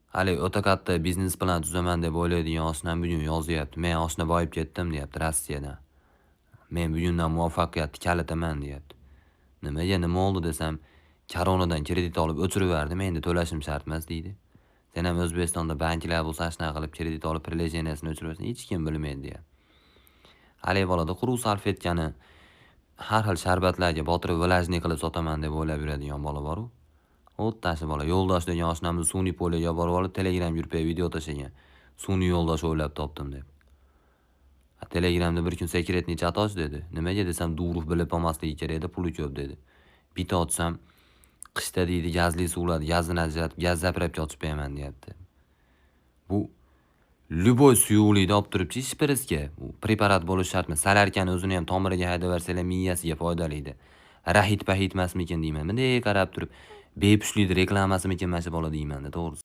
Hali o'ta katta biznes plan tuzaman deb o'ylaydigan oshnam bugun yozyapti. Men oshna boyib ketdim deyapti Rossiyadan. Men bugundan muvaffaqiyatni kalitaman deyapti. Nimaga nima oldi desam, koronadan kredit olib o'chiriverdim, endi to'lashim shart emas deydi. Sen ham O'zbekistonda banklar bo'lsa shuna qilib kredit olib privilegiyasini o'chiraversan, hech kim bilmaydi deyapti. Hali bolada quruq salfetkani har xil sharbatlarga botirib vlajniy qilib sotaman deb o'ylab yuradigan bola bor-ku. O'ttashi bola yo'ldosh degan oshnamiz sun'iy poliga borib olib Telegram gruppaga video tashlagan. Sun'iy yo'ldosh o'ylab topdim deb. Telegramda bir kun sekretniy chat och dedi. Nimaga desam, Durov bilib olmasligi kerak edi, puli ko'p dedi. Bitta ochsam, qishda deydi gazli suvlar gazini ajratib, gaz zapravka ochib beraman deyapti. Bu Lyuboy suyuqlikni olib turibchi shprisga. Bu preparat bo'lish shartmi? Salarkani o'zini ham tomiriga haydab bersanglar miyasiga foydali edi. Rahit pahit emasmikin deyman. Bunday qarab turib, bepushtlikni reklamasimikin mana shu bola deyman-da, to'g'risi.